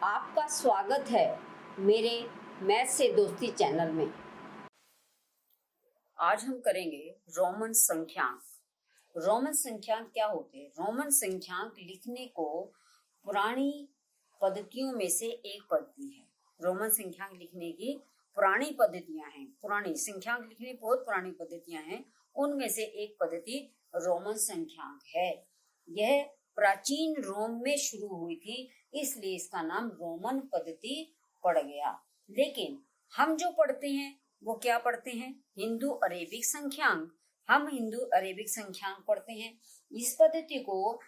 आपका स्वागत है मेरे मैथ से दोस्ती चैनल में। आज हम करेंगे रोमन संख्यांक। रोमन संख्यांक क्या होते हैं? रोमन संख्यांक लिखने को पुरानी पद्धतियों में से एक पद्धति है। रोमन संख्यांक लिखने की पुरानी पद्धतियां हैं, पुरानी संख्यांक लिखने की बहुत पुरानी पद्धतियां हैं, उनमें से एक पद्धति रोमन संख्यांक है। यह प्राचीन रोम में शुरू हुई थी, इसलिए इसका नाम रोमन पद्धति पड़ गया। लेकिन हम जो पढ़ते हैं वो क्या पढ़ते हैं? हिंदू अरेबिक संख्यांक। हम हिंदू अरेबिक संख्यांक पढ़ते हैं। इस पद्धति को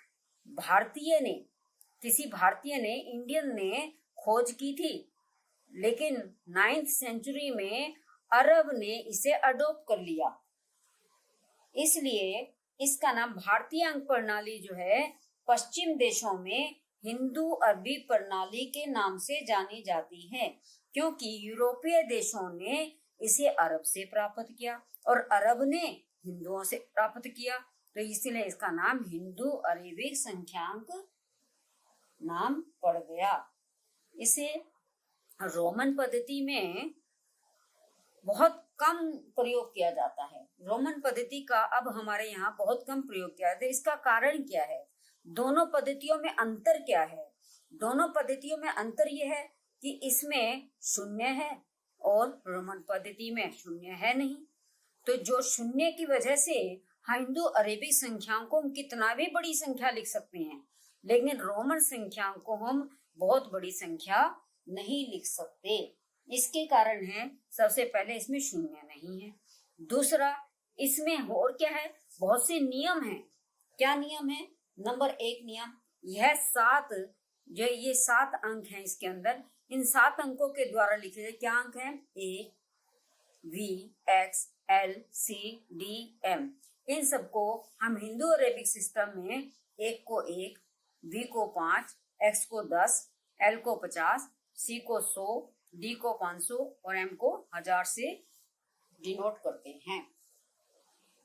किसी भारतीय ने, इंडियन ने खोज की थी, लेकिन 9th सेंचुरी में अरब ने इसे अडॉप्ट कर लिया। इसलिए इसका नाम भारतीय अंक प्रणाली जो है पश्चिम देशों में हिंदू अरबी प्रणाली के नाम से जानी जाती है, क्योंकि यूरोपीय देशों ने इसे अरब से प्राप्त किया और अरब ने हिंदुओं से प्राप्त किया, तो इसलिए इसका नाम हिंदू अरेबिक संख्यांक नाम पड़ गया। इसे रोमन पद्धति में बहुत कम प्रयोग किया जाता है। रोमन पद्धति का अब हमारे यहाँ बहुत कम प्रयोग किया जाता है। इसका कारण क्या है? दोनों पद्धतियों में अंतर क्या है? दोनों पद्धतियों में अंतर यह है कि इसमें शून्य है और रोमन पद्धति में शून्य है नहीं। तो जो शून्य की वजह से हिंदू अरेबिक संख्यांक को हम कितना भी बड़ी संख्या लिख सकते हैं, लेकिन रोमन संख्यांक को हम बहुत बड़ी संख्या नहीं लिख सकते। इसके कारण है, सबसे पहले इसमें शून्य नहीं है। दूसरा, इसमें और क्या है? बहुत से नियम हैं। क्या नियम है? नंबर 1 नियम, यह 7 अंक हैं इसके अंदर। इन 7 अंकों के द्वारा लिखे गए क्या अंक हैं? A, V, X, L, C, D, M। इन सबको हम हिंदू अरेबिक सिस्टम में 1 को 1, V को 5, X को 10, L को 50, C को 100, D को 500 और M को 1000 से डिनोट करते हैं।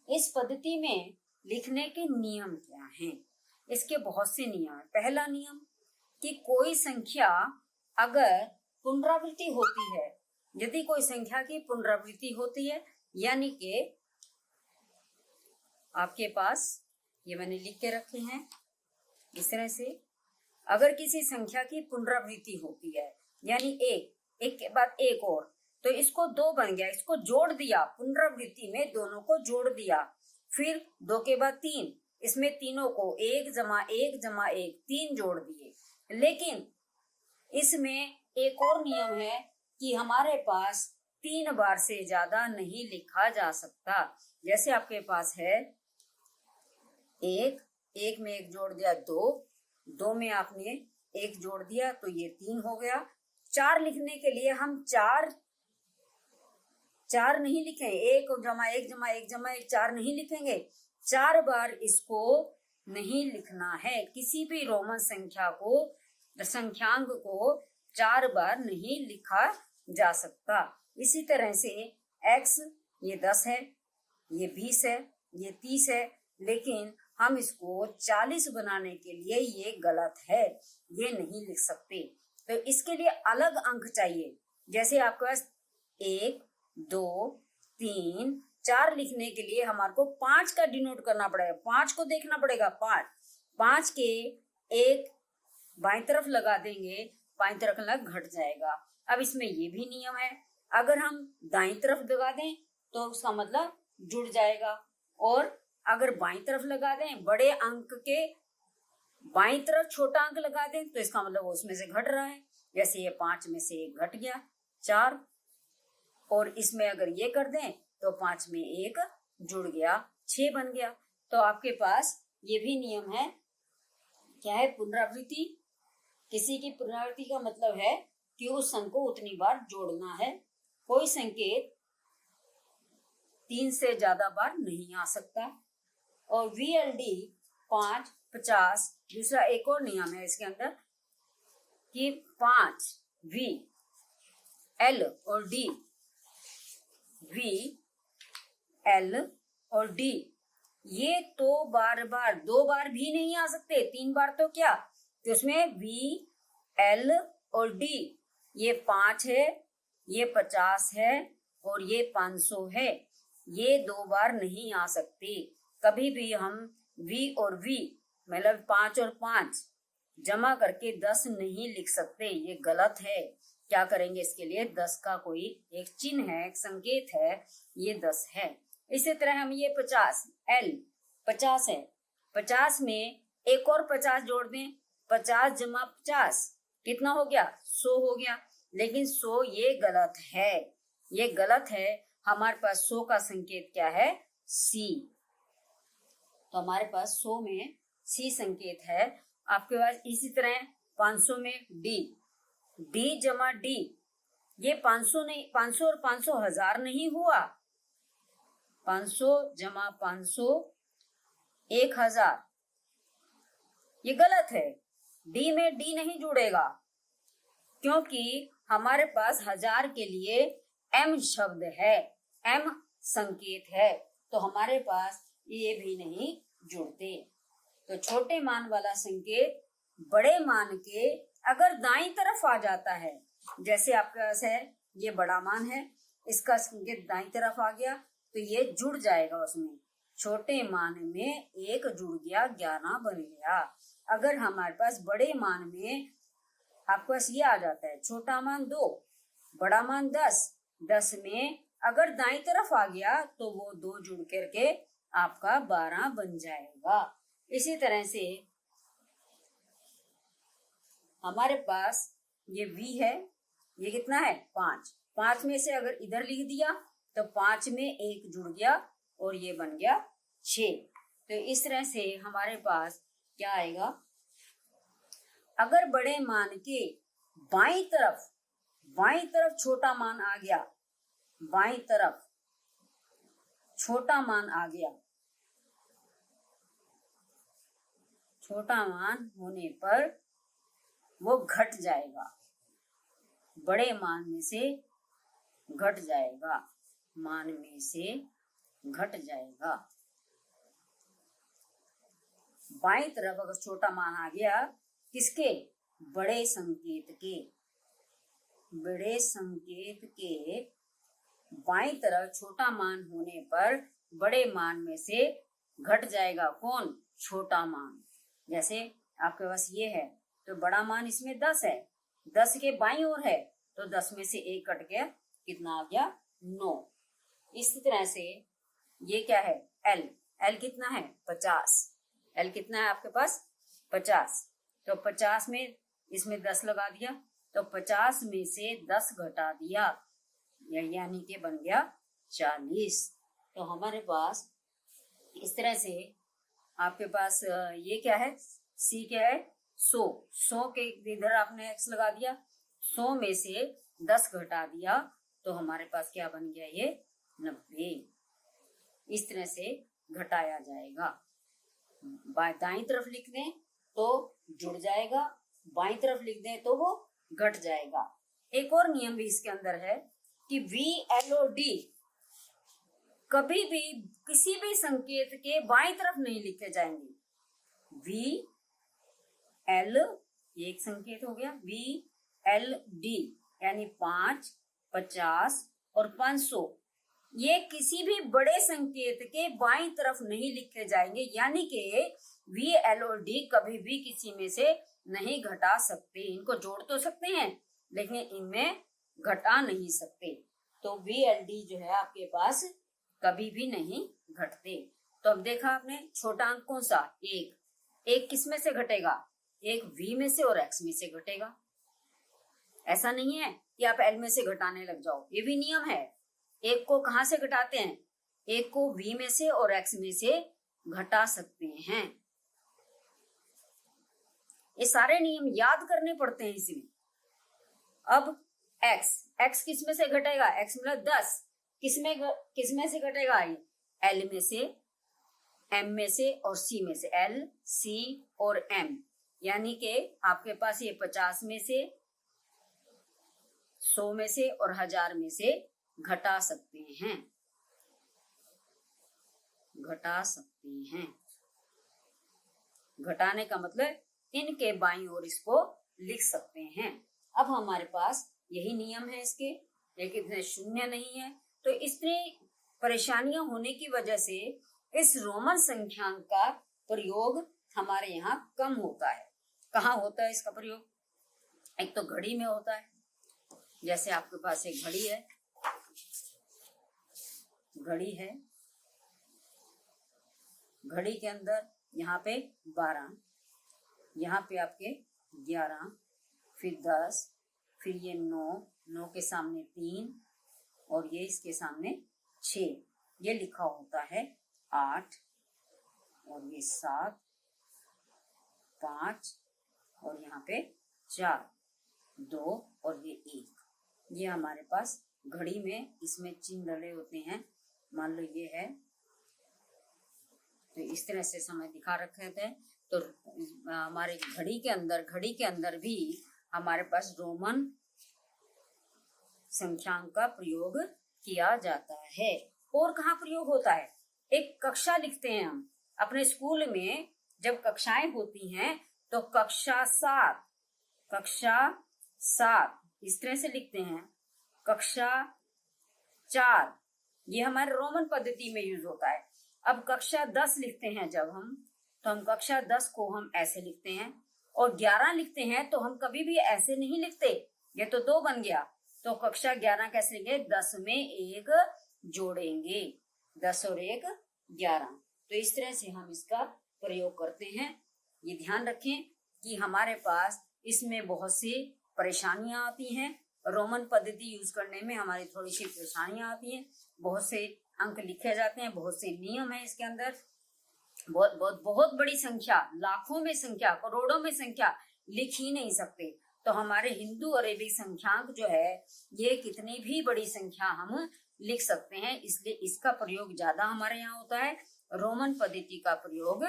इस पद्धति में लिखने के नियम क्या हैं? इसके बहुत से नियम हैं। पहला नियम कि कोई संख्या अगर पुनरावृत्ति होती है, यदि कोई संख्या की पुनरावृत्ति होती है, यानी कि आपके पास ये मैंने लिख के रखे हैं इस तरह से, अगर किसी संख्या की पुनरावृत्ति होती है, यानी एक के बाद एक और, तो इसको 2 बन गया, इसको जोड़ दिया, पुनरावृत्ति में दोनों को जोड़ दिया, फिर 2 के बाद 3, इसमें तीनों को 1 जमा 1 जमा 1 3 जोड़ दिए। लेकिन इसमें एक और नियम है कि हमारे पास 3 बार से ज्यादा नहीं लिखा जा सकता। जैसे आपके पास है 1 में 1 जोड़ दिया 2 में आपने 1 जोड़ दिया तो ये 3 हो गया। 4 लिखने के लिए हम 4 नहीं लिखेंगे, 1 जमा 1 जमा 1 जमा 1 4 नहीं लिखेंगे। 4 बार इसको नहीं लिखना है। किसी भी रोमन संख्यांक को 4 बार नहीं लिखा जा सकता। इसी तरह से x ये 10 है, ये 20 है, ये 30 है, लेकिन हम इसको 40 बनाने के लिए ये गलत है, ये नहीं लिख सकते। तो इसके लिए अलग अंक चाहिए। जैसे आपके पास 1 2 3 4 लिखने के लिए हमारे को 5 का डिनोट करना पड़ेगा। 5 को देखना पड़ेगा। 5 के 1 बाईं तरफ लगा देंगे, बाईं तरफ लग घट जाएगा। अब इसमें ये भी नियम है, अगर हम दाईं तरफ लगा दें तो उसका मतलब जुड़ जाएगा, और अगर बाईं तरफ लगा दें, बड़े अंक के बाईं तरफ छोटा अंक लगा दें, तो इसका मतलब उसमें से घट रहा है। जैसे ये 5 में से 1 घट गया 4, और इसमें अगर ये कर दें तो 5 में 1 जुड़ गया 6 बन गया। तो आपके पास ये भी नियम है। क्या है? पुनरावृत्ति। किसी की पुनरावृत्ति का मतलब है कि उस अंक को उतनी बार जोड़ना है। कोई संकेत 3 से ज्यादा बार नहीं आ सकता। और VLD 5 50, दूसरा एक और नियम है इसके अंदर कि 5 V L और D, V L और D ये तो 2 बार भी नहीं आ सकते, 3 बार तो क्या, तो उसमें V L और डी, ये 5 है, ये 50 है और ये 500 है। ये 2 बार नहीं आ सकती। कभी भी हम v और v मतलब 5 और 5 जमा करके 10 नहीं लिख सकते, ये गलत है। क्या करेंगे इसके लिए? 10 का कोई एक चिन्ह है, एक संकेत है, ये 10 है। इसी तरह हम ये 50 l 50 है, 50 में एक और 50 जोड़ दें, 50 जमा 50 कितना हो गया? 100 हो गया। लेकिन 100 ये गलत है, ये गलत है। हमारे पास 100 का संकेत क्या है? C। तो हमारे पास 100 में C संकेत है। आपके पास इसी तरह 500 में D जमा D, ये 500 नहीं, 500 और 500 1000 नहीं हुआ। 500 जमा 500 1000, ये गलत है। D में D नहीं जुड़ेगा क्योंकि हमारे पास 1000 के लिए M शब्द है, M संकेत है, तो हमारे पास ये भी नहीं जुड़ते। तो छोटे मान वाला संकेत बड़े मान के अगर दाईं तरफ आ जाता है, जैसे आपके पास है ये बड़ा मान है, इसका संकेत दाईं तरफ आ गया तो ये जुड़ जाएगा उसमें। छोटे मान में एक जुड़ गया, 11 बन गया। अगर हमारे पास बड़े मान में आपके पास ये आ जाता है, छोटा मान 2, बड़ा मान 10, 10 में अगर दाईं तरफ आ गया तो वो 2 जुड़ करके आपका 12 बन जाएगा। इसी तरह से हमारे पास ये v है, ये कितना है? 5। 5 में से अगर इधर लिख दिया तो 5 में 1 जुड़ गया और ये बन गया 6। तो इस तरह से हमारे पास क्या आएगा? अगर बड़े मान के बाईं तरफ छोटा मान आ गया, बाईं तरफ छोटा मान आ गया, छोटा मान होने पर वो घट जाएगा, बड़े मान में से घट जाएगा, मान में से घट जाएगा। बाईं तरफ अगर छोटा मान आ गया, किसके? बड़े संकेत के, बड़े संकेत के बाईं तरफ छोटा मान होने पर बड़े मान में से घट जाएगा। कौन? छोटा मान। जैसे आपके पास ये है तो बड़ा मान इसमें 10 है, 10 के बाईं ओर है तो 10 में से 1 कट गया, कितना आ गया? 9। इसी तरह से ये क्या है? L कितना है? 50। L कितना है आपके पास? 50। तो 50 में इसमें 10 लगा दिया तो 50 में से 10 घटा दिया, यानी कि बन गया 40। तो हमारे पास इस तरह से आपके पास ये क्या है? C क्या है? 100 के इधर आपने x लगा दिया, 100 में से 10 घटा दिया तो हमारे पास क्या बन गया? ये 90। इस तरह से घटाया जाएगा। दाईं तरफ लिख दें तो जुड़ जाएगा, बाईं तरफ लिख दें तो वो घट जाएगा। एक और नियम भी इसके अंदर है कि V, L और D कभी भी किसी भी संकेत के बाईं तरफ नहीं लिखे जाएंगे। V, L ये एक संकेत हो गया, V, L, D यानी 5, 50 और 500 ये किसी भी बड़े संकेत के बाईं तरफ नहीं लिखे जाएंगे, यानी कि V, L और D कभी भी किसी में से नहीं घटा सकते। इनको जोड़ तो सकते हैं लेकिन इनमें घटा नहीं सकते। तो V, L, D जो है आपके पास कभी भी नहीं घटते। तो अब देखा आपने छोटा अंक कौन सा? 1 किस में से घटेगा? एक V में से और X में से घटेगा। ऐसा नहीं है कि आप L में से घटाने लग जाओ, ये भी नियम है। 1 को कहां से घटाते हैं? 1 को V में से और X में से घटा सकते हैं। ये सारे नियम याद करने पड़ते हैं इसमें। अब X किस में से घटेगा? X मतलब 10 किस में से घटेगा? L में से, M में से और C में से। L, C और M यानी कि आपके पास ये 50 में से, 100 में से और 1000 में से घटा सकते हैं, घटा सकते हैं। घटाने का मतलब इनके बाईं ओर इसको लिख सकते हैं। अब हमारे पास यही नियम है इसके, लेकिन इसमें शून्य नहीं है, तो इसमें परेशानियां होने की वजह से इस रोमन संख्यांक का प्रयोग हमारे यहाँ कम होता है। कहाँ होता है इसका प्रयोग? एक तो घड़ी में होता है, जैसे आपके पास एक घड़ी है, घड़ी के अंदर यहाँ पे 12, यहाँ पे आपके 11, फिर 10, फिर ये 9 के सामने 3 और ये इसके सामने 6, ये लिखा होता है 8 और ये 7, 5 और यहाँ पे 4, 2 और ये 1। ये हमारे पास घड़ी में इसमें चिन्ह डले होते हैं। मान लो ये है, तो इस तरह से समय दिखा रखे थे। तो हमारे घड़ी के अंदर भी हमारे पास रोमन संख्यांक का प्रयोग किया जाता है। और कहाँ प्रयोग होता है? एक कक्षा लिखते हैं हम अपने स्कूल में, जब कक्षाएं होती हैं तो कक्षा 7 इस तरह से लिखते हैं। कक्षा 4 ये हमारे रोमन पद्धति में यूज होता है। अब कक्षा 10 लिखते हैं जब हम, तो हम कक्षा 10 को हम ऐसे लिखते हैं, और 11 लिखते हैं तो हम कभी भी ऐसे नहीं लिखते, ये तो 2 बन गया, तो कक्षा 11 कैसे लिखेंगे? 10 में 1 जोड़ेंगे, 10 और 1 11। तो इस तरह से हम इसका प्रयोग करते हैं। ये ध्यान रखें कि हमारे पास इसमें बहुत सी परेशानियां आती हैं। रोमन पद्धति यूज करने में हमारी थोड़ी सी परेशानियां आती हैं। बहुत से अंक लिखे जाते हैं, बहुत से नियम है इसके अंदर, बहुत बड़ी संख्या, लाखों में संख्या, करोड़ों में संख्या लिख ही नहीं सकते। तो हमारे हिंदू अरेबिक संख्यांक जो है, ये कितनी भी बड़ी संख्या हम लिख सकते हैं, इसलिए इसका प्रयोग ज्यादा हमारे यहाँ होता है। रोमन पद्धति का प्रयोग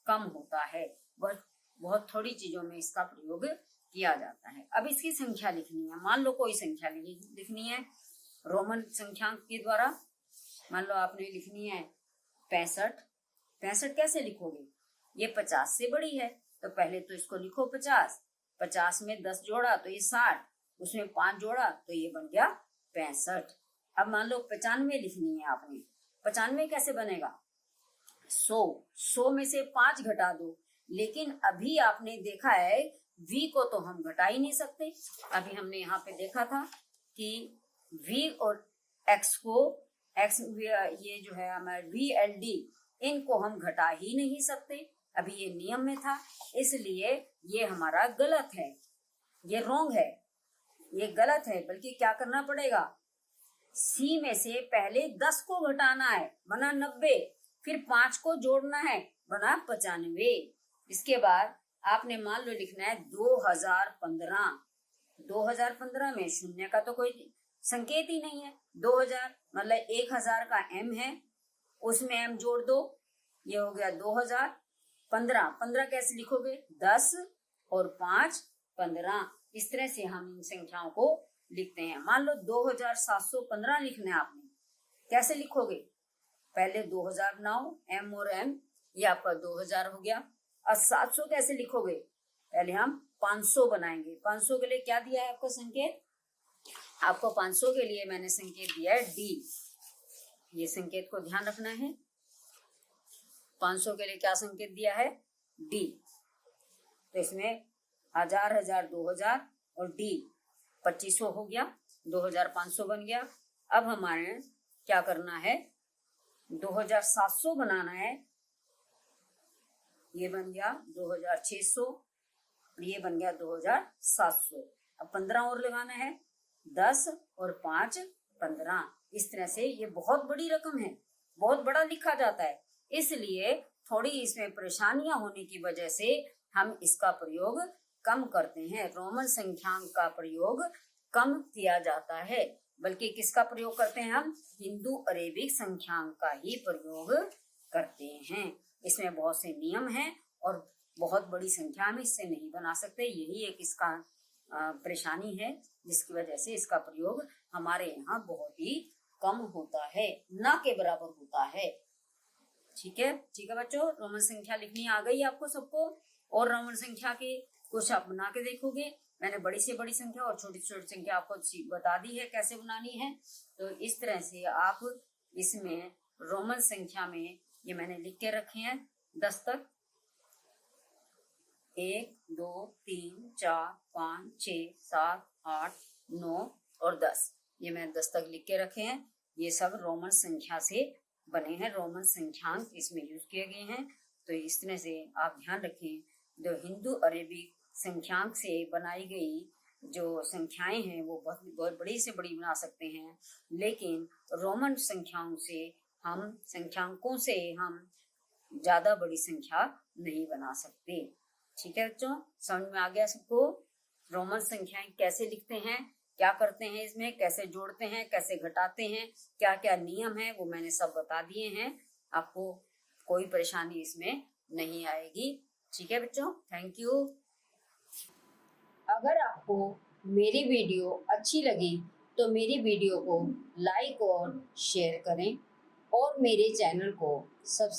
कम होता है, बहुत थोड़ी चीजों में इसका प्रयोग किया जाता है। अब इसकी संख्या लिखनी है। मान लो कोई संख्या लिखनी है रोमन संख्यांक के द्वारा। मान लो आपने लिखनी है 65। 65 कैसे लिखोगे? ये 50 से बड़ी है, तो पहले तो इसको लिखो 50। 50 में 10 जोड़ा तो ये 60, उसमें 5 जोड़ा तो ये बन गया 65। अब मान लो 95 लिखनी है आपने। 95 कैसे बनेगा? 100 में से 5 घटा दो, लेकिन अभी आपने देखा है v को तो हम घटा ही नहीं सकते। अभी हमने यहाँ पे देखा था कि v और x को, x ये जो है हमारे VLD, इनको हम घटा ही नहीं सकते। अभी ये नियम में था, इसलिए ये हमारा गलत है, ये रॉन्ग है, ये गलत है। बल्कि क्या करना पड़ेगा? C में से पहले 10 को घटाना है, बना 90, फिर 5 को जोड़ना है, बना 95। इसके बाद आपने मान लो लिखना है 2015। 2015 में शून्य का तो कोई संकेत ही नहीं है। 2000 मतलब 1000 का m है, उसमें m जोड़ दो, ये हो गया 2015। 15 कैसे लिखोगे? 10 और 5 15। इस तरह से हम इन संख्याओं को लिखते हैं। मान लो 2715 लिखना है आपने, कैसे लिखोगे? पहले 2000 बनाओ, m और m, ये आपका 2000 हो गया। और 700 कैसे लिखोगे? पहले हम 500 बनाएंगे। 500 के लिए क्या दिया है आपको संकेत? आपको 500 के लिए मैंने संकेत दिया है D। ये संकेत को ध्यान रखना है। 500 के लिए क्या संकेत दिया है? D। तो इसमें 1000, 1000, 2000 और D 2500 हो गया, 2500 बन गया। अब हमारे क्या करना है? 2700 बनाना है, ये बन गया 2600, ये बन गया 2700। अब 15 और लगाना है, 10 और 5 15। इस तरह से ये बहुत बड़ी रकम है, बहुत बड़ा लिखा जाता है, इसलिए थोड़ी इसमें परेशानियां होने की वजह से हम इसका प्रयोग कम करते हैं। रोमन संख्यांक का प्रयोग कम किया जाता है, बल्कि किसका प्रयोग करते हैं हम? हिंदू अरेबिक संख्यांक का ही प्रयोग करते हैं। इसमें बहुत से नियम हैं और बहुत बड़ी संख्या में इससे नहीं बना सकते। यही एक इसका परेशानी है, जिसकी वजह से इसका प्रयोग हमारे यहाँ बहुत ही कम होता है, ना के बराबर होता है। ठीक है बच्चों, रोमन संख्या लिखनी आ गई आपको सबको। और रोमन संख्या के कुछ आप बना के देखोगे। मैंने बड़ी से बड़ी संख्या और छोटी से छोटी संख्या आपको बता दी है कैसे बनानी है। तो इस तरह से आप इसमें रोमन संख्या में ये मैंने लिख के रखे हैं 10 तक, 1 2 3 4 5 6 7 8 9 और 10, ये मैंने 10 तक लिख के रखे हैं। ये सब रोमन संख्या से बने हैं, रोमन संख्यांक इसमें यूज किए गए हैं। तो इस तरह से आप ध्यान रखें, जो हिंदू अरेबिक संख्यांक से बनाई गई जो संख्याएं हैं वो बहुत बड़ी से बड़ी बना सकते हैं, लेकिन रोमन संख्याओं से संख्यांकों से हम ज्यादा बड़ी संख्या नहीं बना सकते। ठीक है बच्चों, समझ में आ गया सबको? रोमन संख्याएं कैसे लिखते हैं, क्या करते हैं, इसमें कैसे जोड़ते हैं, कैसे घटाते हैं, क्या क्या नियम है, वो मैंने सब बता दिए हैं। आपको कोई परेशानी इसमें नहीं आएगी। ठीक है बच्चों, थैंक यू। अगर आपको मेरी वीडियो अच्छी लगी तो मेरी वीडियो को लाइक और शेयर करें और मेरे चैनल को सब्सक्राइब